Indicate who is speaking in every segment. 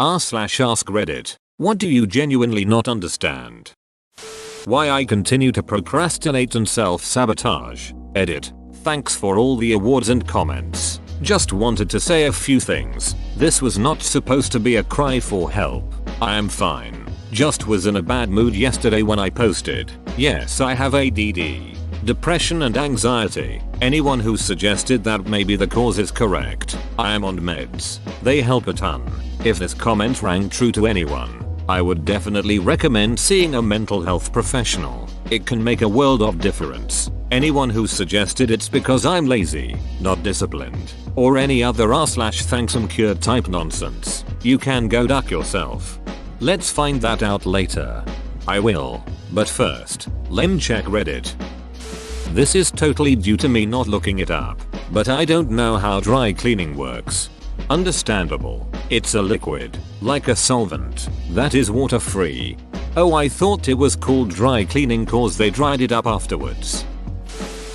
Speaker 1: r/ask Reddit. What do you genuinely not understand? Why I continue to procrastinate and self-sabotage. Edit. Thanks for all the awards and comments. Just wanted to say a few things. This was not supposed to be a cry for help. I am fine. Just was in a bad mood yesterday when I posted. Yes, I have ADD, depression and anxiety. Anyone who suggested that maybe the cause is correct. I am on meds. They help a ton. If this comment rang true to anyone, I would definitely recommend seeing a mental health professional. It can make a world of difference. Anyone who suggested it's because I'm lazy, not disciplined, or any other r/thanks I'm cured type nonsense, you can go duck yourself. Let's find that out later. I will. But first, lem check Reddit. This is totally due to me not looking it up, but I don't know how dry cleaning works. Understandable. It's a liquid, like a solvent, that is water free. Oh, I thought it was called dry cleaning cause they dried it up afterwards.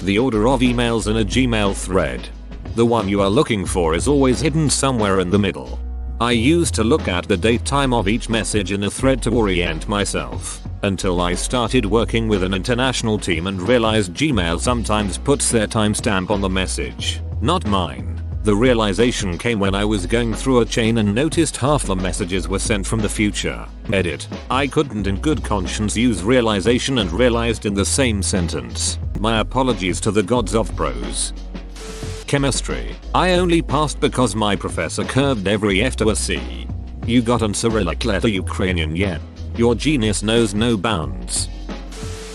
Speaker 1: The order of emails in a Gmail thread. The one you are looking for is always hidden somewhere in the middle. I used to look at the date time of each message in a thread to orient myself, until I started working with an international team and realized Gmail sometimes puts their timestamp on the message, not mine. The realization came when I was going through a chain and noticed half the messages were sent from the future. Edit. I couldn't in good conscience use realization and realized in the same sentence. My apologies to the gods of prose. Chemistry. I only passed because my professor curved every F to a C. You got an Cyrillic letter Ukrainian yet? Your genius knows no bounds.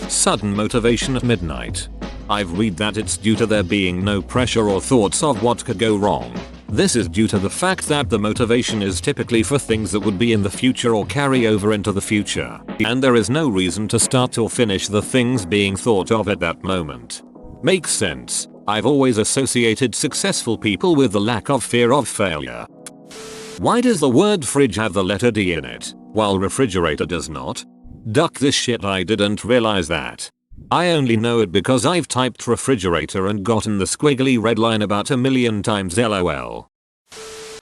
Speaker 1: Sudden motivation at midnight. I've read that it's due to there being no pressure or thoughts of what could go wrong. This is due to the fact that the motivation is typically for things that would be in the future or carry over into the future, and there is no reason to start or finish the things being thought of at that moment. Makes sense. I've always associated successful people with the lack of fear of failure. Why does the word fridge have the letter D in it, while refrigerator does not? Duck this shit, I didn't realize that. I only know it because I've typed refrigerator and gotten the squiggly red line about a million times lol.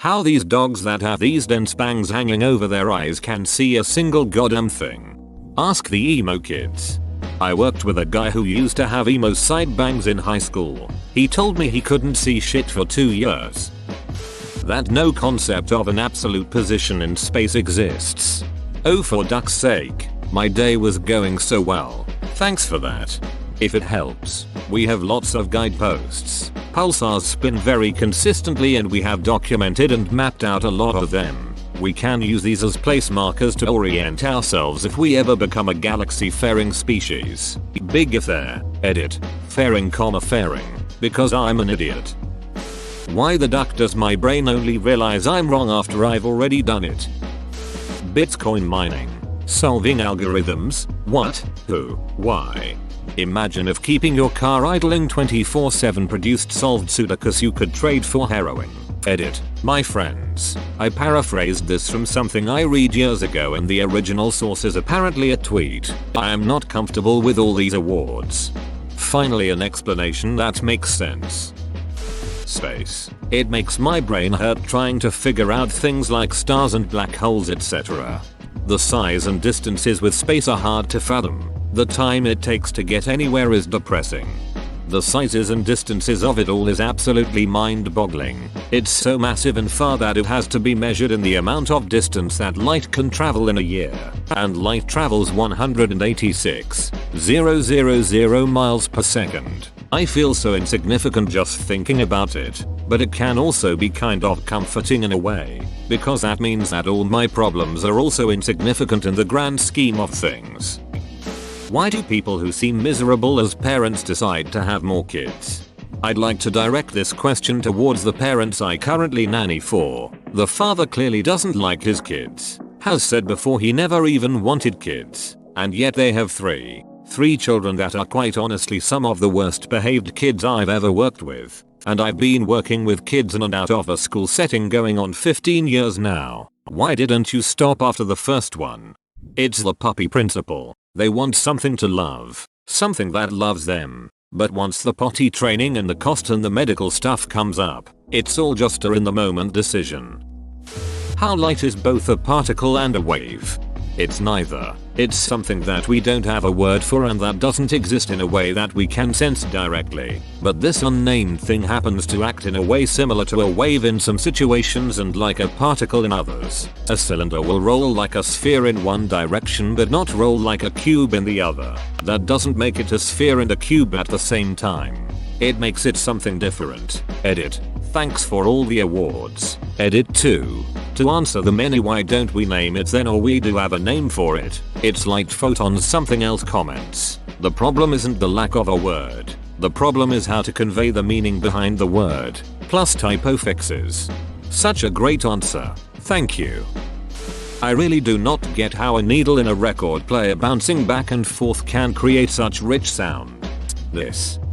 Speaker 1: How these dogs that have these dense bangs hanging over their eyes can see a single goddamn thing. Ask the emo kids. I worked with a guy who used to have emo side bangs in high school. He told me he couldn't see shit for 2 years. That no concept of an absolute position in space exists. Oh, for duck's sake, my day was going so well. Thanks for that. If it helps, we have lots of guideposts. Pulsars spin very consistently and we have documented and mapped out a lot of them. We can use these as place markers to orient ourselves if we ever become a galaxy-faring species. Big if there. Edit. Faring, faring. Because I'm an idiot. Why the duck does my brain only realize I'm wrong after I've already done it? Bitcoin mining. Solving algorithms? What? Who? Why? Imagine if keeping your car idling 24/7 produced solved Sudokus you could trade for heroin. Edit. My friends, I paraphrased this from something I read years ago and the original source is apparently a tweet. I am not comfortable with all these awards. Finally an explanation that makes sense. Space. It makes my brain hurt trying to figure out things like stars and black holes, etc. The size and distances with space are hard to fathom. The time it takes to get anywhere is depressing. The sizes and distances of it all is absolutely mind-boggling. It's so massive and far that it has to be measured in the amount of distance that light can travel in a year. And light travels 186,000 miles per second. I feel so insignificant just thinking about it, but it can also be kind of comforting in a way, because that means that all my problems are also insignificant in the grand scheme of things. Why do people who seem miserable as parents decide to have more kids? I'd like to direct this question towards the parents I currently nanny for. The father clearly doesn't like his kids, has said before he never even wanted kids, and yet they have three children that are quite honestly some of the worst behaved kids I've ever worked with, and I've been working with kids in and out of a school setting going on 15 years now. Why didn't you stop after the first one? It's the puppy principle. They want something to love, something that loves them, but once the potty training and the cost and the medical stuff comes up, it's all just a in the moment decision. How light is both a particle and a wave? It's neither. It's something that we don't have a word for and that doesn't exist in a way that we can sense directly. But this unnamed thing happens to act in a way similar to a wave in some situations and like a particle in others. A cylinder will roll like a sphere in one direction but not roll like a cube in the other. That doesn't make it a sphere and a cube at the same time. It makes it something different. Edit. Thanks for all the awards. Edit 2. To answer the many why don't we name it then, or we do have a name for it. It's light photons something else comments. The problem isn't the lack of a word. The problem is how to convey the meaning behind the word. Plus typo fixes. Such a great answer. Thank you. I really do not get how a needle in a record player bouncing back and forth can create such rich sound.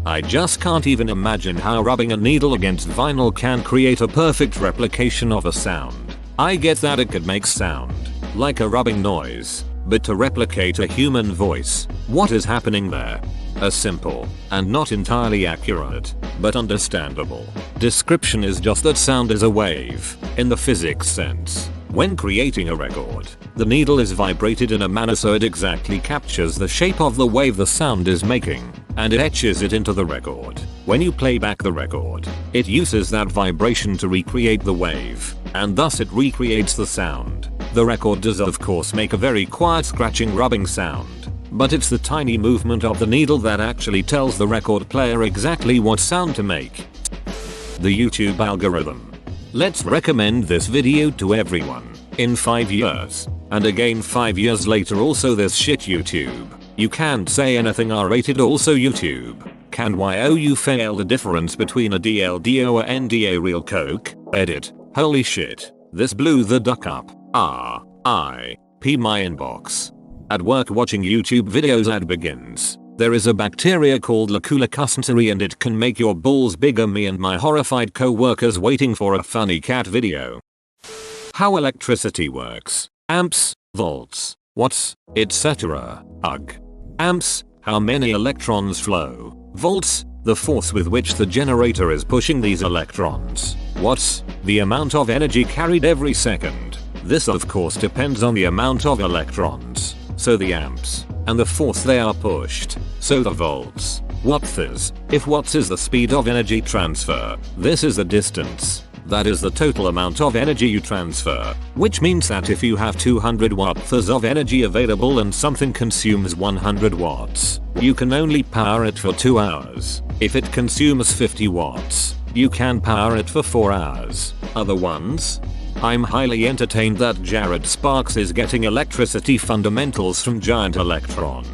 Speaker 1: I just can't even imagine how rubbing a needle against vinyl can create a perfect replication of a sound. I get that it could make sound, like a rubbing noise, but to replicate a human voice, what is happening there? A simple, and not entirely accurate, but understandable, description is just that sound is a wave, in the physics sense. When creating a record, the needle is vibrated in a manner so it exactly captures the shape of the wave the sound is making, and it etches it into the record. When you play back the record, it uses that vibration to recreate the wave, and thus it recreates the sound. The record does of course make a very quiet scratching rubbing sound, but it's the tiny movement of the needle that actually tells the record player exactly what sound to make. The YouTube algorithm. Let's recommend this video to everyone. In 5 years. And again 5 years later also this shit YouTube. You can't say anything R-rated also YouTube. Can you fail the difference between a DLDO or NDA real coke? Edit. Holy shit. This blew the duck up. R.I.P. my inbox. At work watching YouTube videos ad begins. There is a bacteria called Lacula cusanteri and it can make your balls bigger. Me and my horrified co-workers waiting for a funny cat video. How electricity works. Amps, volts, watts, etc. Ugh. Amps, how many electrons flow. Volts, the force with which the generator is pushing these electrons. Watts, the amount of energy carried every second. This of course depends on the amount of electrons. So the amps, and the force they are pushed. So the volts. Watts, if watts is the speed of energy transfer, this is the distance. That is the total amount of energy you transfer, which means that if you have 200 watts of energy available and something consumes 100 watts, you can only power it for 2 hours. If it consumes 50 watts, you can power it for 4 hours. Other ones? I'm highly entertained that Jared Sparks is getting electricity fundamentals from Giant Electron.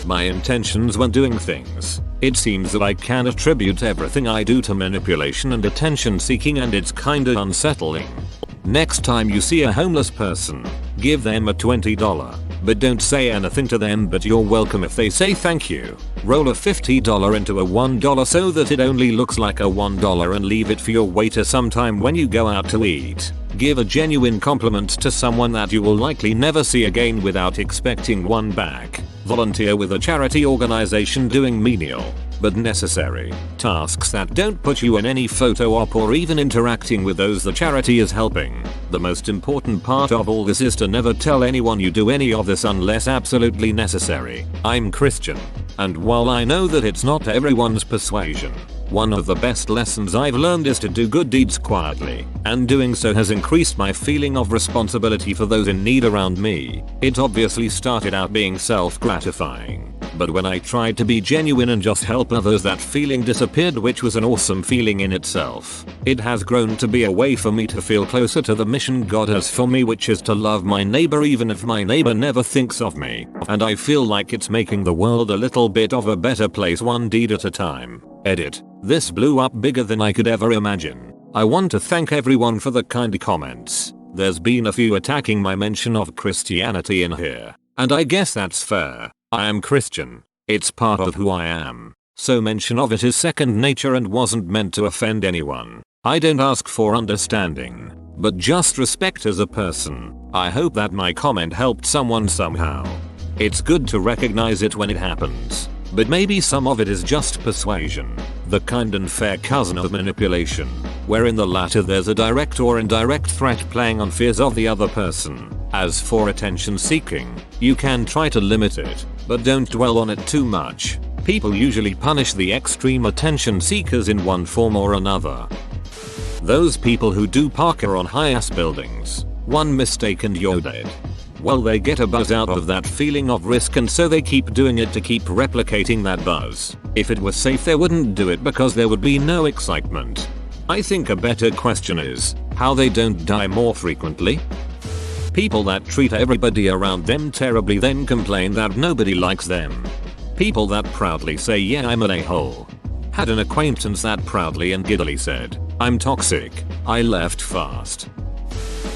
Speaker 1: My intentions when doing things. It seems that I can attribute everything I do to manipulation and attention seeking, and it's kinda unsettling. Next time you see a homeless person, give them a $20, but don't say anything to them but you're welcome if they say thank you. Roll a $50 into a $1 so that it only looks like a $1 and leave it for your waiter sometime when you go out to eat. Give a genuine compliment to someone that you will likely never see again without expecting one back. Volunteer with a charity organization doing menial, but necessary, tasks that don't put you in any photo op or even interacting with those the charity is helping. The most important part of all this is to never tell anyone you do any of this unless absolutely necessary. I'm Christian, and while I know that it's not everyone's persuasion, one of the best lessons I've learned is to do good deeds quietly, and doing so has increased my feeling of responsibility for those in need around me. It obviously started out being self-gratifying, but when I tried to be genuine and just help others, that feeling disappeared, which was an awesome feeling in itself. It has grown to be a way for me to feel closer to the mission God has for me, which is to love my neighbor even if my neighbor never thinks of me, and I feel like it's making the world a little bit of a better place one deed at a time. Edit. This blew up bigger than I could ever imagine. I want to thank everyone for the kind comments. There's been a few attacking my mention of Christianity in here, and I guess that's fair. I am Christian. It's part of who I am. So mention of it is second nature and wasn't meant to offend anyone. I don't ask for understanding, but just respect as a person. I hope that my comment helped someone somehow. It's good to recognize it when it happens, but maybe some of it is just persuasion. the kind and fair cousin of manipulation, where in the latter there's a direct or indirect threat playing on fears of the other person. As for attention seeking, you can try to limit it, but don't dwell on it too much. People usually punish the extreme attention seekers in one form or another. Those people who do parkour on high-ass buildings, one mistake and you're dead. Well, they get a buzz out of that feeling of risk, and so they keep doing it to keep replicating that buzz. If it was safe, they wouldn't do it because there would be no excitement. I think a better question is how they don't die more frequently. People that treat everybody around them terribly then complain that nobody likes them. People that proudly say, yeah, I'm an a-hole. Had an acquaintance that proudly and giddily said, I'm toxic, I left fast.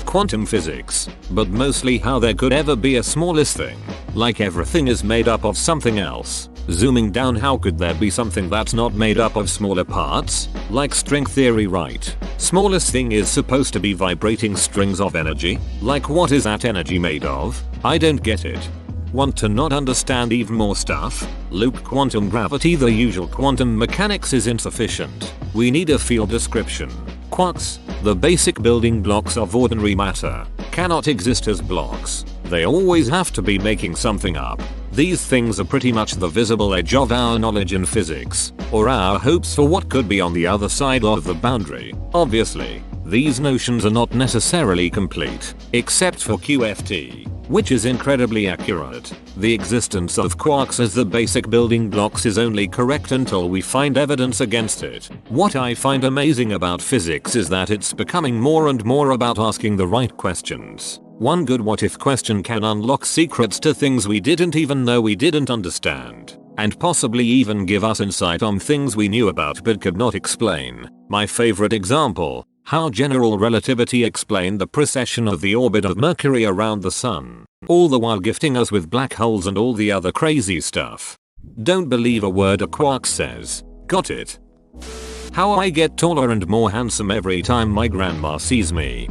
Speaker 1: Quantum physics, but mostly how there could ever be a smallest thing, like everything is made up of something else. Zooming down, how could there be something that's not made up of smaller parts? Like string theory, right? Smallest thing is supposed to be vibrating strings of energy? Like what is that energy made of? I don't get it. Want to not understand even more stuff? Loop quantum gravity. The usual quantum mechanics is insufficient. We need a field description. Quarks, the basic building blocks of ordinary matter, cannot exist as blocks. They always have to be making something up. These things are pretty much the visible edge of our knowledge in physics, or our hopes for what could be on the other side of the boundary. Obviously, these notions are not necessarily complete, except for QFT, which is incredibly accurate. The existence of quarks as the basic building blocks is only correct until we find evidence against it. What I find amazing about physics is that it's becoming more and more about asking the right questions. One good what if question can unlock secrets to things we didn't even know we didn't understand, and possibly even give us insight on things we knew about but could not explain. My favorite example: how general relativity explained the precession of the orbit of Mercury around the sun, all the while gifting us with black holes and all the other crazy stuff. Don't believe a word a quark says. Got it? How I get taller and more handsome every time my grandma sees me.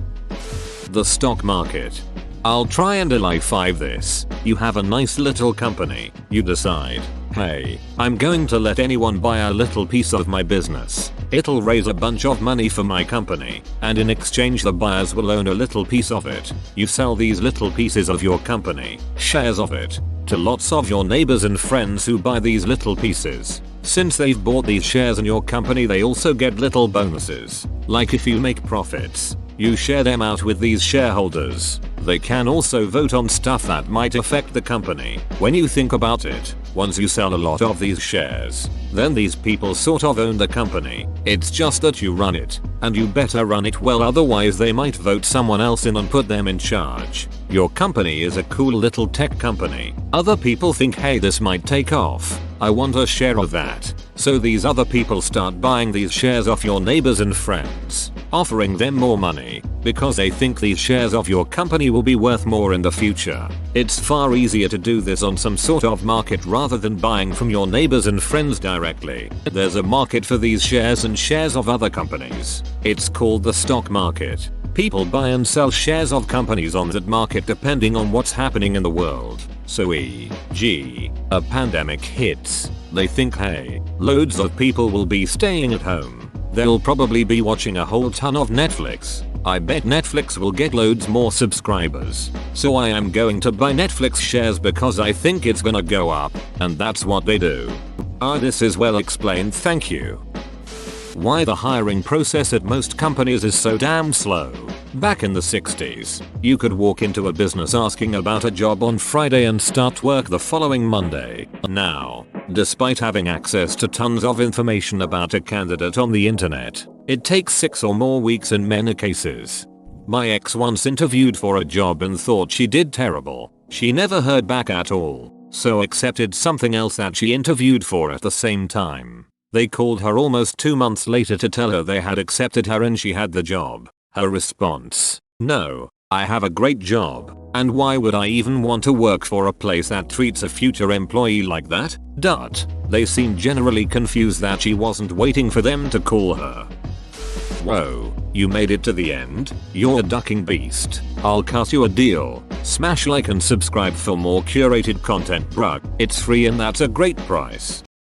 Speaker 1: The stock market. I'll try and LI5 this. You have a nice little company. You decide, hey, I'm going to let anyone buy a little piece of my business. It'll raise a bunch of money for my company, and in exchange the buyers will own a little piece of it. You sell these little pieces of your company, shares of it, to lots of your neighbors and friends who buy these little pieces. Since they've bought these shares in your company, they also get little bonuses. Like if you make profits, you share them out with these shareholders. They can also vote on stuff that might affect the company. When you think about it, once you sell a lot of these shares, then these people sort of own the company. It's just that you run it, and you better run it well, otherwise they might vote someone else in and put them in charge. Your company is a cool little tech company. Other people think, hey, this might take off, I want a share of that. So these other people start buying these shares off your neighbors and friends, offering them more money, because they think these shares of your company will be worth more in the future. It's far easier to do this on some sort of market rather than buying from your neighbors and friends directly. There's a market for these shares and shares of other companies. It's called the stock market. People buy and sell shares of companies on that market depending on what's happening in the world. So e.g., a pandemic hits. They think, hey, loads of people will be staying at home. They'll probably be watching a whole ton of Netflix. I bet Netflix will get loads more subscribers. So I am going to buy Netflix shares because I think it's gonna go up. And that's what they do. This is well explained, thank you. Why the hiring process at most companies is so damn slow. Back in the 60s, you could walk into a business asking about a job on Friday and start work the following Monday. Now, despite having access to tons of information about a candidate on the internet, it takes 6 or more weeks in many cases. My ex once interviewed for a job and thought she did terrible. She never heard back at all, so accepted something else that she interviewed for at the same time. They called her almost 2 months later to tell her they had accepted her and she had the job. Her response: no, I have a great job, and why would I even want to work for a place that treats a future employee like that? They seemed generally confused that she wasn't waiting for them to call her. Whoa, you made it to the end? You're a ducking beast. I'll cut you a deal. Smash like and subscribe for more curated content, bruh. It's free and that's a great price.